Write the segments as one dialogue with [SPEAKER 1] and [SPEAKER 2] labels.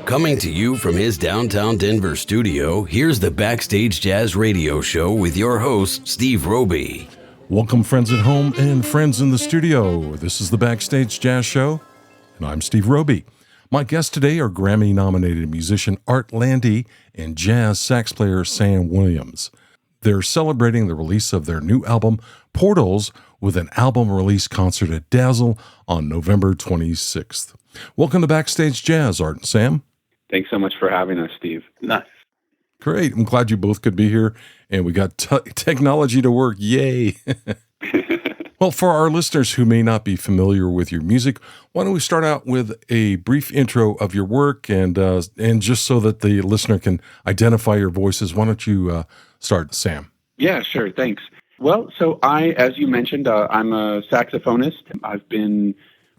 [SPEAKER 1] Coming to you from his downtown Denver studio, here's the Backstage Jazz Radio Show with your host, Steve Roby.
[SPEAKER 2] Welcome, friends at home and friends in the studio. This is the Backstage Jazz Show, and I'm Steve Roby. My guests today are Grammy-nominated musician Art Lande and jazz sax player Sam Williams. They're celebrating the release of their new album, Portals, with an album release concert at Dazzle on November 26th. Welcome to Backstage Jazz, Art and Sam.
[SPEAKER 3] Thanks so much for having us, Steve.
[SPEAKER 4] Nice.
[SPEAKER 2] Great. I'm glad you both could be here, and we got technology to work. Yay. Well, for our listeners who may not be familiar with your music, why don't we start out with a brief intro of your work, and just so that the listener can identify your voices, why don't you start, Sam?
[SPEAKER 3] Yeah, sure. Thanks. Well, so as you mentioned, I'm a saxophonist. I've been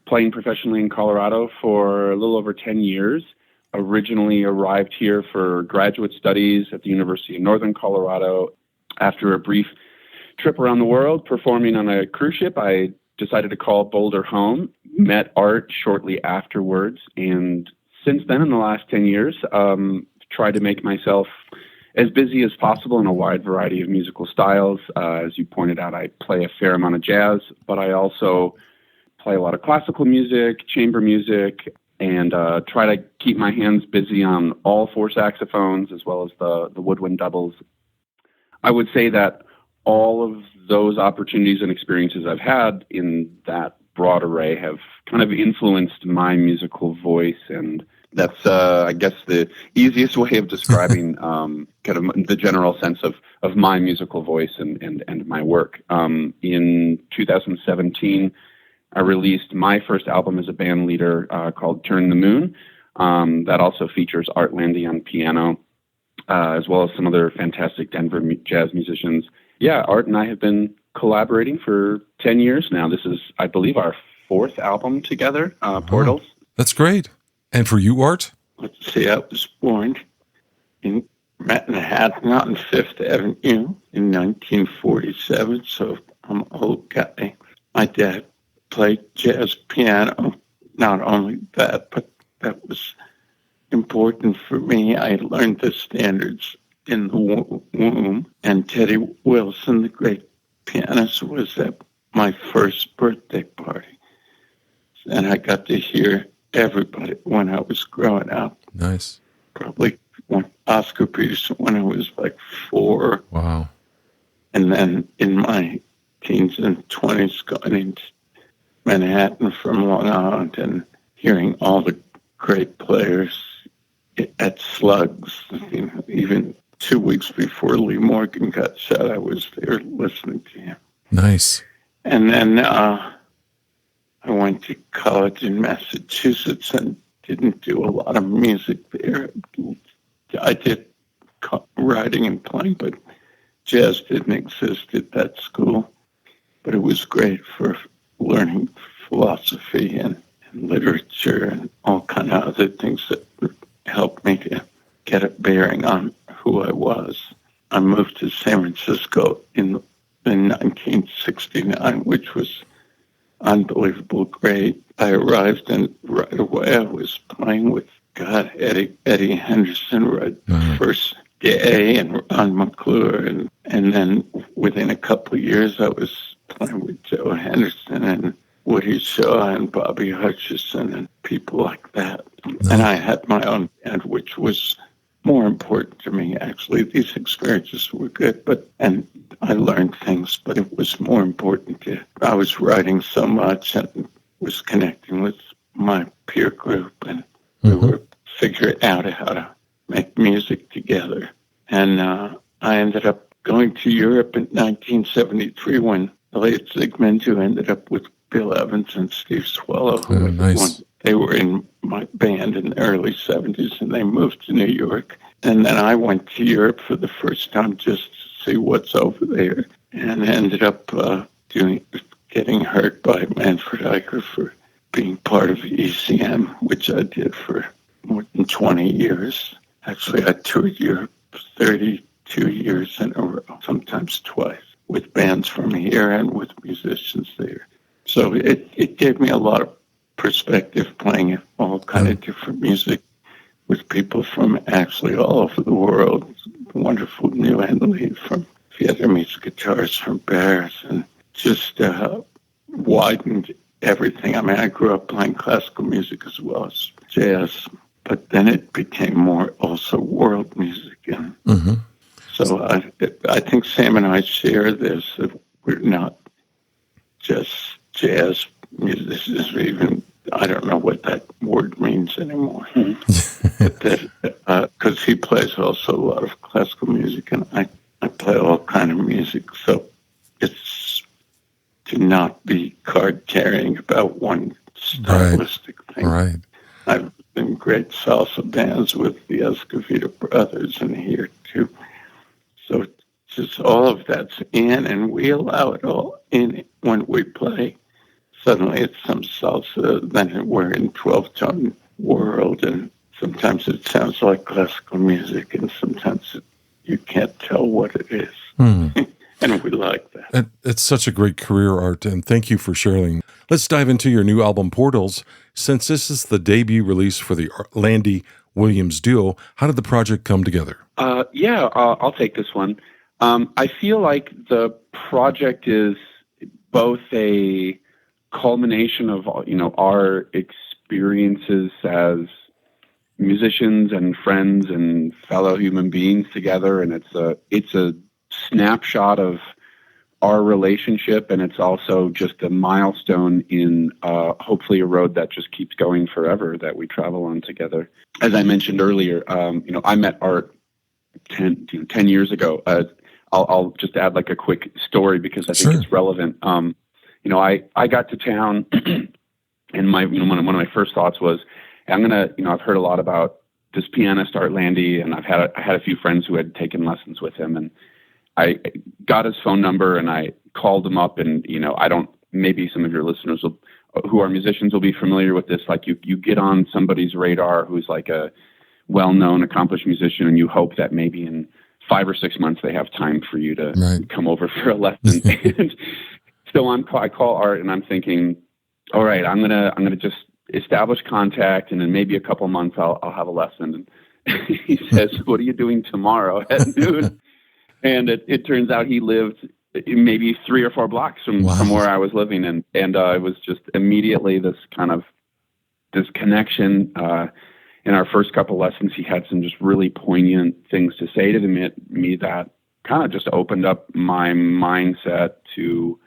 [SPEAKER 3] playing professionally in Colorado for a little over 10 years. Originally arrived here for graduate studies at the University of Northern Colorado. After a brief trip around the world performing on a cruise ship, I decided to call Boulder home, met Art shortly afterwards, and since then, in the last 10 years, tried to make myself as busy as possible in a wide variety of musical styles. As you pointed out, I play a fair amount of jazz, but I also play a lot of classical music, chamber music, and try to keep my hands busy on all four saxophones as well as the woodwind doubles. I would say that all of those opportunities and experiences I've had in that broad array have kind of influenced my musical voice, and that's, I guess, the easiest way of describing kind of the general sense of my musical voice and my work. In 2017, I released my first album as a band leader called Turn the Moon. That also features Art Lande on piano, as well as some other fantastic Denver jazz musicians. Yeah, Art and I have been collaborating for 10 years now. This is, I believe, our fourth album together, Portals.
[SPEAKER 2] That's great. And for you, Art?
[SPEAKER 4] Let's see, I was born in Manhattan on Fifth Avenue in 1947, so I'm an old guy. My dad played jazz piano. Not only that, but that was important for me. I learned the standards in the womb, and Teddy Wilson, the great pianist, was at my first birthday party. And I got to hear everybody when I was growing up.
[SPEAKER 2] Nice.
[SPEAKER 4] Probably Oscar Peterson when I was like 4.
[SPEAKER 2] Wow.
[SPEAKER 4] And then in my teens and 20s going into Manhattan from Long Island and hearing all the great players at Slugs. You know, even 2 weeks before Lee Morgan got shot, I was there listening to him.
[SPEAKER 2] Nice.
[SPEAKER 4] And then I went to college in Massachusetts and didn't do a lot of music there. I did writing and playing, but jazz didn't exist at that school. But it was great for learning philosophy and literature and all kind of other things that helped me to get a bearing on who I was. I moved to San Francisco in 1969, which was unbelievable great. I arrived and right away I was playing with Eddie Henderson, first Gay and Ron McClure, and then within a couple of years I was playing with Joe Henderson and Woody Shaw and Bobby Hutcherson and people like that. And I had my own band, which was more important to me, actually. These experiences were good, and I learned things, but it was more important I was writing so much and was connecting with my peer group, and we were figuring out how to make music together. And I ended up going to Europe in 1973 when Elliot Zygmunt, who ended up with Bill Evans and Steve Swallow, they were in my band in the early 70s, and they moved to New York. And then I went to Europe for the first time just to see what's over there, and ended up getting hurt by Manfred Eicher for being part of ECM, which I did for more than 20 years. Actually, I toured Europe 32 years in a row, sometimes twice, with bands from here and with musicians there. So it gave me a lot of perspective playing all kind of different music with people from actually all over the world. Wonderful new Emily from Vietnamese guitarists from Paris, and just widened everything. I mean, I grew up playing classical music as well as jazz, but then it became more also world music. And so I think Sam and I share this, that we're not just jazz musicians, or even, I don't know what that word means anymore. Because he plays also a lot of classical music, and I play all kind of music. So it's to not be card carrying about one stylistic thing.
[SPEAKER 2] Right.
[SPEAKER 4] I've been in great salsa bands with the Escovedo brothers and here too. So just all of that's in, and we allow it all in when we play. Suddenly it's some salsa, then we're in 12-tone world, and sometimes it sounds like classical music, and sometimes you can't tell what it is. And we like that.
[SPEAKER 2] It's such a great career, Art, and thank you for sharing. Let's dive into your new album, Portals. Since this is the debut release for the Lande Williams duo, how did the project come together?
[SPEAKER 3] I'll take this one. I feel like the project is both a culmination of our experiences as musicians and friends and fellow human beings together, and it's a snapshot of our relationship, and it's also just a milestone in hopefully a road that just keeps going forever that we travel on together. As I mentioned earlier, I met Art 10 years ago. I'll just add like a quick story because I think it's relevant. I got to town and one of my first thoughts was, I've heard a lot about this pianist Art Lande, and I had a few friends who had taken lessons with him, and I got his phone number and I called him up, and maybe some of your listeners who are musicians will be familiar with this. Like you get on somebody's radar who's like a well-known, accomplished musician, and you hope that maybe in 5 or 6 months they have time for you to come over for a lesson. And so I call Art and I'm thinking, all right, I'm gonna just establish contact, and in maybe a couple months I'll have a lesson. And he says, "What are you doing tomorrow at noon?" And it turns out he lived maybe 3 or 4 blocks from where I was living, and it was just immediately this connection. In our first couple lessons, he had some just really poignant things to say to me that kind of just opened up my mindset to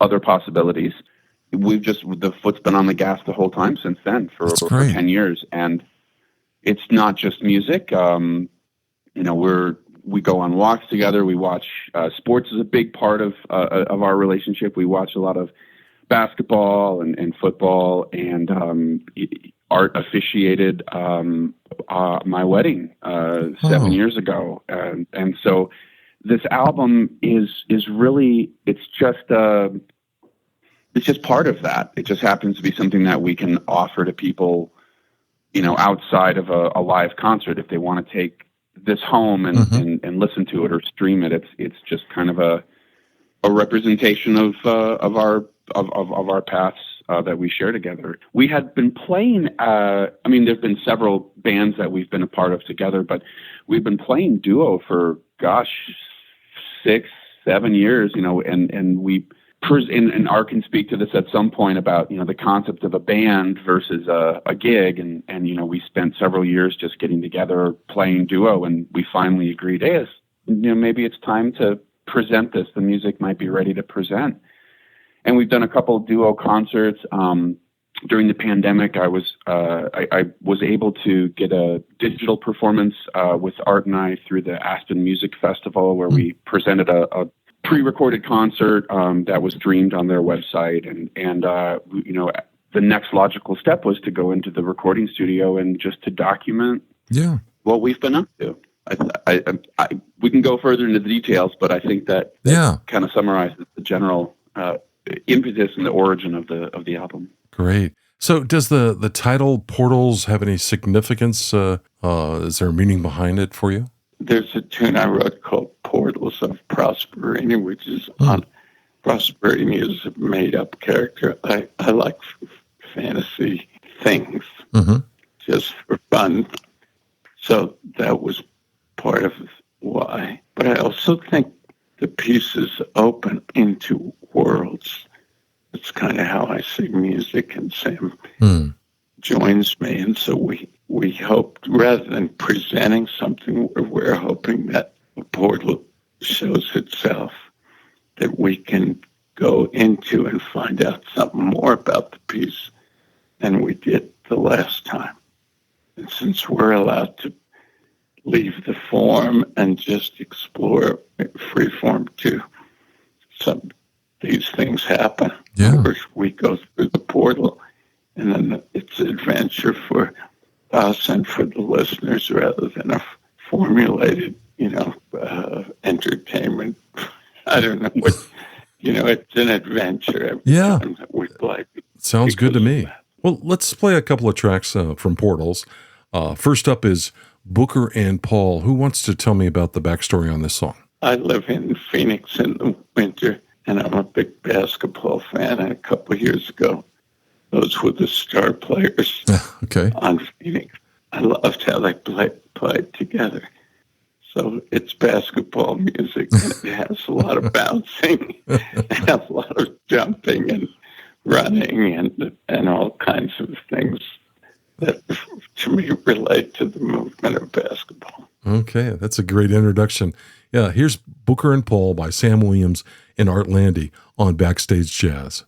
[SPEAKER 3] other possibilities. The foot's been on the gas the whole time since then for 10 years. And it's not just music. We go on walks together. We watch, sports is a big part of our relationship. We watch a lot of basketball and football, and Art officiated my wedding 7 years ago, and so this album is really it's just part of that. It just happens to be something that we can offer to people, outside of a live concert if they want to take this home and listen to it or stream it. It's just kind of a representation of our paths that we share together. We had been playing, there've been several bands that we've been a part of together, but we've been playing duo for, 6-7 years, and Art can speak to this at some point about, the concept of a band versus a gig. And we spent several years just getting together, playing duo, and we finally agreed, hey, maybe it's time to present this. The music might be ready to present. And we've done a couple of duo concerts. During the pandemic, I was able to get a digital performance with Art and I through the Aspen Music Festival, where we presented a pre-recorded concert that was streamed on their website. And the next logical step was to go into the recording studio and just to document what we've been up to. We can go further into the details, but I think that kind of summarizes the general impetus and the origin of the album.
[SPEAKER 2] Great. So does the title Portals have any significance? Is there a meaning behind it for you?
[SPEAKER 4] There's a tune I wrote called Portals of Prosperity, which is on Prosperity is a made-up character. I like fantasy things just for fun. So that was part of why. But I also think the pieces open into worlds. It's kind of how I see music, and Sam joins me. And so we hoped, rather than presenting something, we're hoping that a portal shows itself, that we can go into and find out something more about the piece than we did the last time. And since we're allowed to leave the form and just explore free form too, these things happen.
[SPEAKER 2] Yeah.
[SPEAKER 4] We go through the portal, and then it's an adventure for us and for the listeners rather than a formulated, entertainment. I don't know what, it's an adventure every time that we play.
[SPEAKER 2] Sounds good to me. Well, let's play a couple of tracks from Portals. First up is Booker and Paul. Who wants to tell me about the backstory on this song?
[SPEAKER 4] I live in Phoenix in the winter, and I'm a big basketball fan. And a couple of years ago, those were the star players on Phoenix. I loved how they played together. So it's basketball music, and it has a lot of bouncing, and a lot of jumping and running and all kinds of things that, to me, relate to the movement of basketball.
[SPEAKER 2] Okay, that's a great introduction. Yeah, here's Booker and Paul by Sam Williams and Art Lande on Backstage Jazz.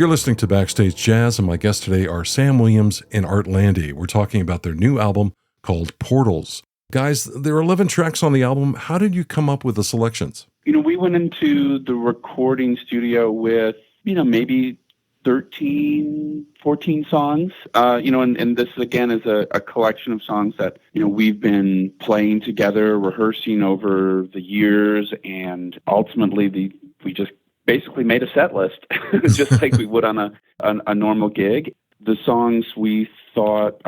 [SPEAKER 2] You're listening to Backstage Jazz, and my guests today are Sam Williams and Art Lande. We're talking about their new album called Portals. Guys, there are 11 tracks on the album. How did you come up with the selections?
[SPEAKER 3] We went into the recording studio with, maybe 13, 14 songs, and this again is a collection of songs that, we've been playing together, rehearsing over the years, and ultimately we just basically made a set list, just like we would on a normal gig. The songs we thought,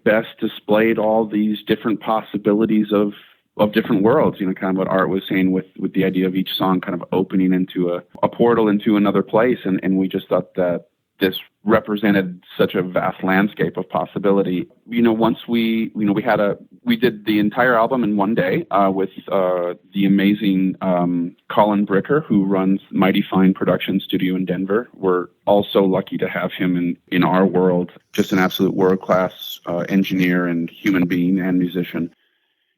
[SPEAKER 3] best displayed all these different possibilities of different worlds, kind of what Art was saying with the idea of each song kind of opening into a portal into another place. And we just thought that this represented such a vast landscape of possibility. Once we did the entire album in one day with the amazing Colin Bricker, who runs Mighty Fine Production Studio in Denver. We're also lucky to have him in our world, just an absolute world-class engineer and human being and musician.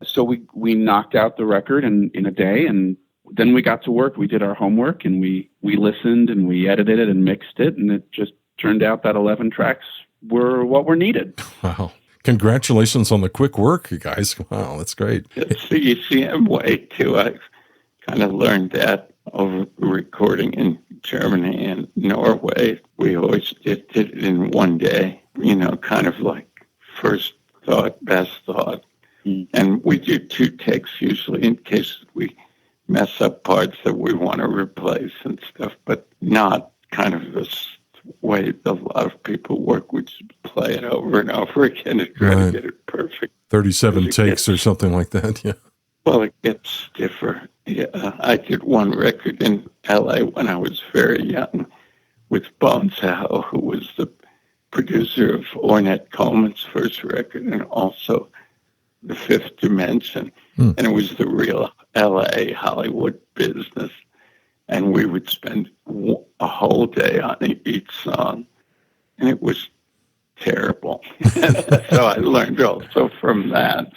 [SPEAKER 3] So we knocked out the record in a day, and then we got to work. We did our homework, and we listened, and we edited it and mixed it, and it just turned out that 11 tracks were what were needed.
[SPEAKER 2] Wow. Congratulations on the quick work, you guys. Wow, that's great.
[SPEAKER 4] It's the ECM way, too. I kind of learned that over recording in Germany and Norway. We always did it in one day, kind of like first thought, best thought. And we do 2 takes usually in case we mess up parts that we want to replace and stuff, but not kind of this way a lot of people work. We just play it over and over again to try to get it perfect.
[SPEAKER 2] 37 takes or something like that, yeah.
[SPEAKER 4] Well, it gets stiffer. Yeah, I did one record in L.A. when I was very young with Bones Howe, who was the producer of Ornette Coleman's first record and also The Fifth Dimension, and it was the real L.A. Hollywood business, and we would spend a whole day on each song, and it was terrible. So I learned also from that.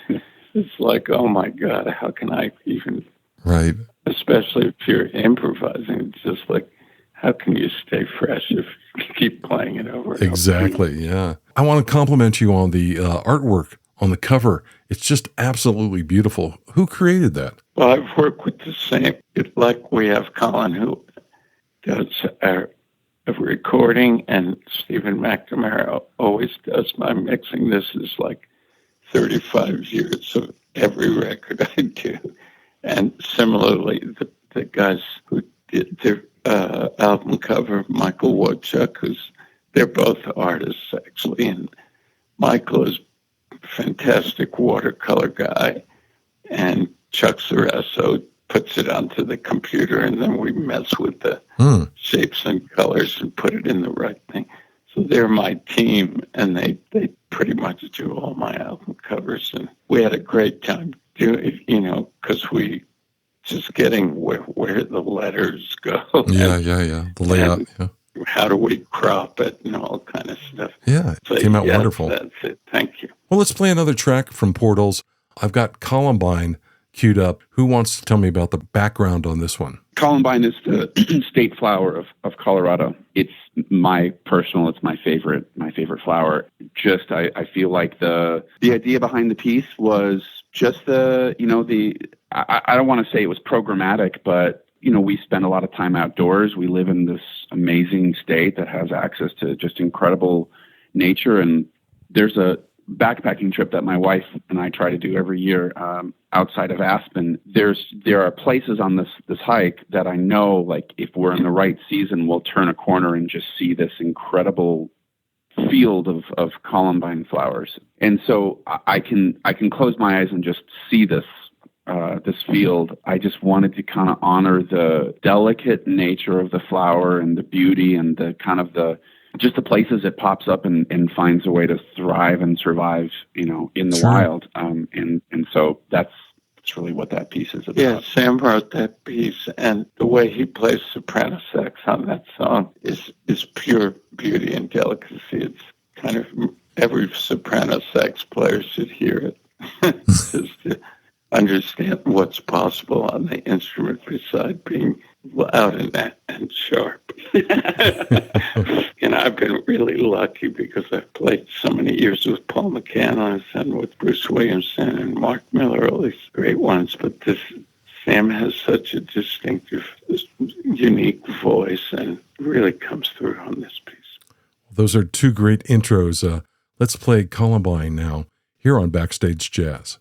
[SPEAKER 4] It's like, oh my God, how can I even...
[SPEAKER 2] Right.
[SPEAKER 4] Especially if you're improvising, it's just like, how can you stay fresh if you keep playing it over?
[SPEAKER 2] Exactly, yeah. I want to compliment you on the artwork on the cover. It's just absolutely beautiful. Who created that?
[SPEAKER 4] Well, I've worked with the same, like we have Colin, who does our recording, and Stephen McNamara always does my mixing. This is like 35 years of every record I do. And similarly, the guys who did the album cover, Michael Wojcik, they're both artists, actually, and Michael is fantastic watercolor guy, and Chuck Cereso puts it onto the computer, and then we mess with the shapes and colors and put it in the right thing. So they're my team, and they pretty much do all my album covers, and we had a great time doing it, because we just getting where the letters go.
[SPEAKER 2] Yeah. The layout, yeah.
[SPEAKER 4] How do we crop it and all kind of stuff.
[SPEAKER 2] Yeah, it came out wonderful.
[SPEAKER 4] That's it. Thank you.
[SPEAKER 2] Well, let's play another track from Portals. I've got Columbine queued up. Who wants to tell me about the background on this one?
[SPEAKER 3] Columbine is the state flower of Colorado. It's my favorite flower. Just, I feel like the idea behind the piece was just I don't want to say it was programmatic, but we spend a lot of time outdoors. We live in this amazing state that has access to just incredible nature. And there's a backpacking trip that my wife and I try to do every year outside of Aspen. There are places on this hike that I know, like, if we're in the right season, we'll turn a corner and just see this incredible field of columbine flowers. And so I can close my eyes and just see this field. I just wanted to kind of honor the delicate nature of the flower and the beauty and the kind of just the places it pops up and finds a way to thrive and survive, in the wild. And so that's really what that piece is about.
[SPEAKER 4] Yeah, Sam wrote that piece, and the way he plays soprano sax on that song is pure beauty and delicacy. It's kind of every soprano sax player should hear it. Just to understand what's possible on the instrument beside being loud and sharp. And I've been really lucky because I've played so many years with Paul McCandless and with Bruce Williamson and Mark Miller, all these great ones. But Sam has such a distinctive, unique voice, and really comes through on this piece.
[SPEAKER 2] Those are two great intros. Let's play Columbine now, here on Backstage Jazz.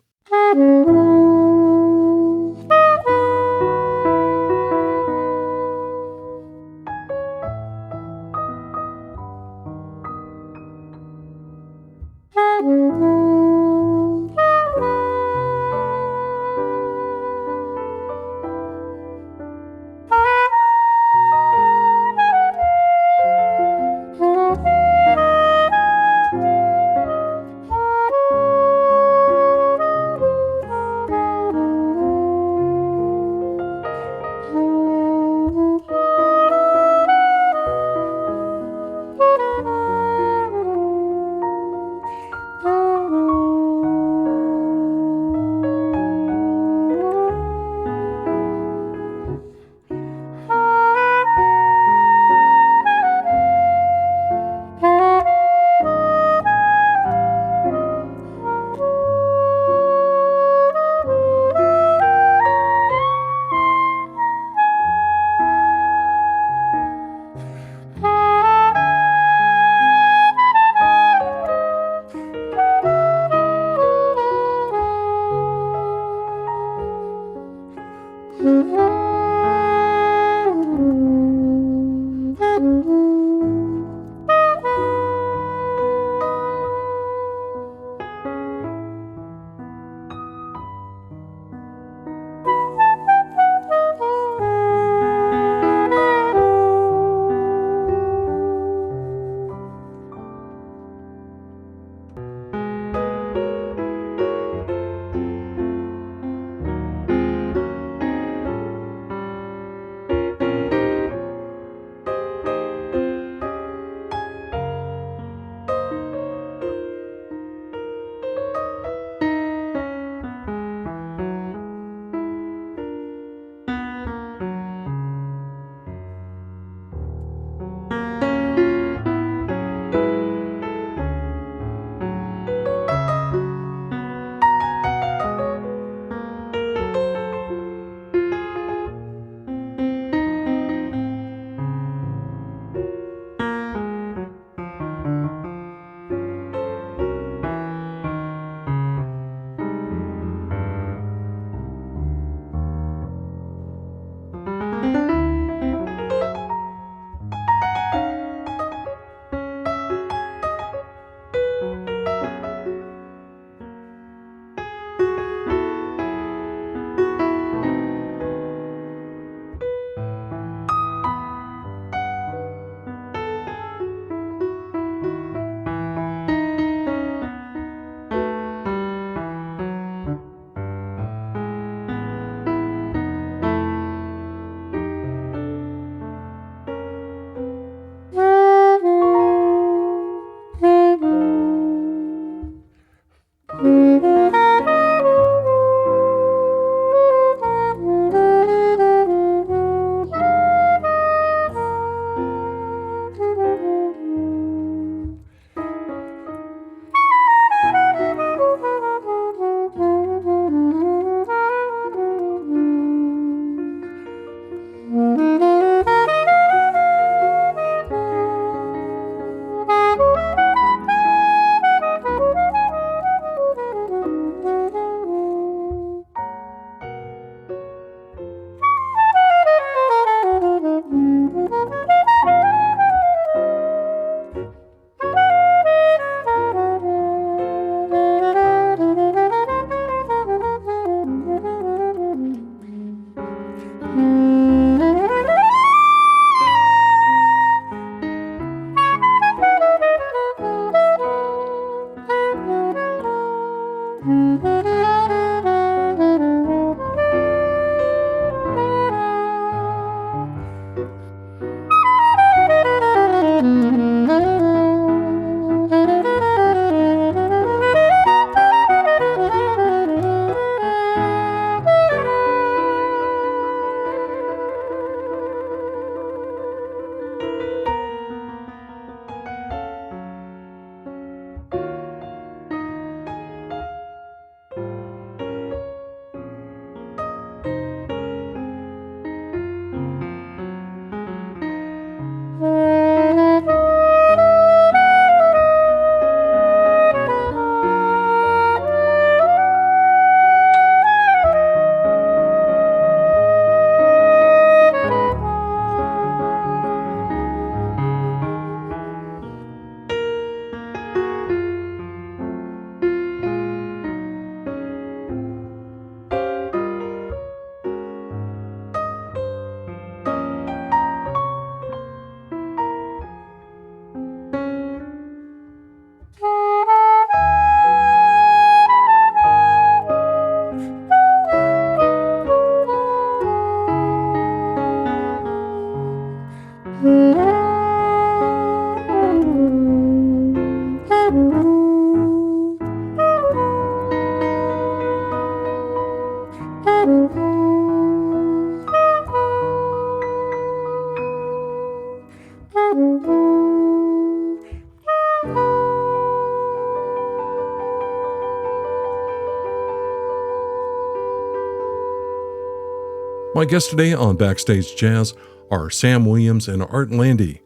[SPEAKER 2] My guests today on Backstage Jazz are Sam Williams and Art Lande.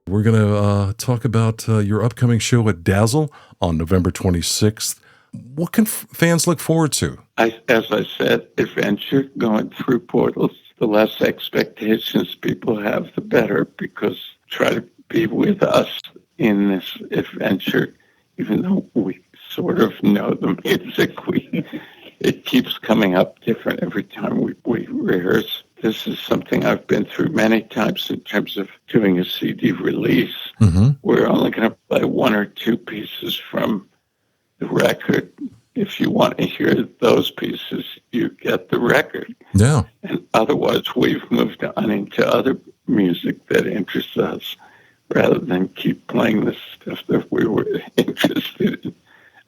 [SPEAKER 2] We're going to talk about your upcoming show at Dazzle on November 26th. What can fans look forward to?
[SPEAKER 4] As I said, adventure, going through portals. The less expectations people have, the better, because try to be with us in this adventure, even though we sort of know the music. It keeps coming up different every time we rehearse. This is something I've been through many times in terms of doing a CD release. Mm-hmm. We're only going to play one or two pieces from the record. If you want to hear those pieces, you get the record.
[SPEAKER 2] Yeah.
[SPEAKER 4] And otherwise, we've moved on into other music that interests us rather than keep playing the stuff that we were interested in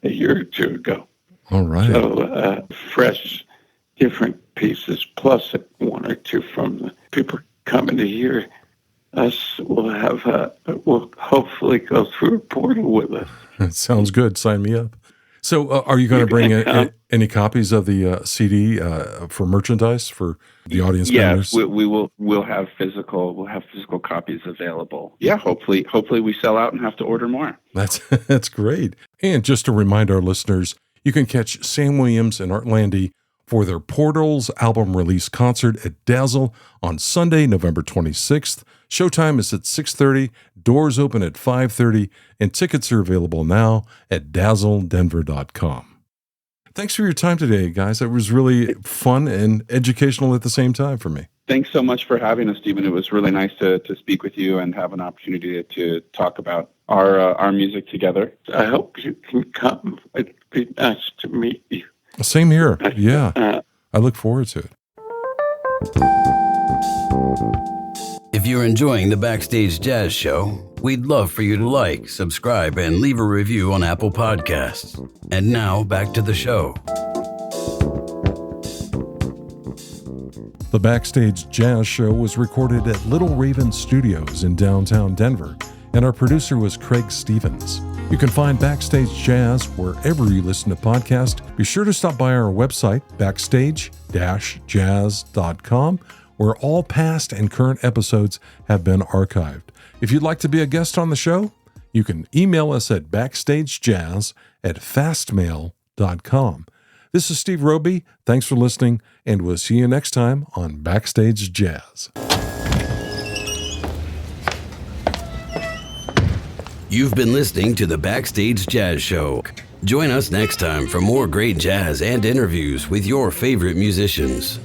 [SPEAKER 4] a year or two ago.
[SPEAKER 2] All right.
[SPEAKER 4] So fresh, different pieces, plus one or two from the people coming to hear us. We'll hopefully go through a portal with us.
[SPEAKER 2] That sounds good. Sign me up. So are you going to bring any copies of the CD for merchandise for the audience members?
[SPEAKER 3] Yes, we'll have physical copies available. Yeah, hopefully we sell out and have to order more.
[SPEAKER 2] That's great. And just to remind our listeners, you can catch Sam Williams and Art Lande for their Portals album release concert at Dazzle on Sunday, November 26th. Showtime is at 6:30, doors open at 5:30, and tickets are available now at dazzledenver.com. Thanks for your time today, guys. It was really fun and educational at the same time for me.
[SPEAKER 3] Thanks so much for having us, Stephen. It was really nice to speak with you and have an opportunity to talk about our music together.
[SPEAKER 4] I hope you can come. It'd be nice to meet you.
[SPEAKER 2] Same here. Yeah. I look forward to it.
[SPEAKER 1] If you're enjoying the Backstage Jazz Show, we'd love for you to like, subscribe, and leave a review on Apple Podcasts. And now, back to the show.
[SPEAKER 2] The Backstage Jazz Show was recorded at Little Raven Studios in downtown Denver, and our producer was Craig Stevens. You can find Backstage Jazz wherever you listen to podcasts. Be sure to stop by our website, backstage-jazz.com, where all past and current episodes have been archived. If you'd like to be a guest on the show, you can email us at backstagejazz@fastmail.com. This is Steve Roby. Thanks for listening, and we'll see you next time on Backstage Jazz.
[SPEAKER 1] You've been listening to the Backstage Jazz Show. Join us next time for more great jazz and interviews with your favorite musicians.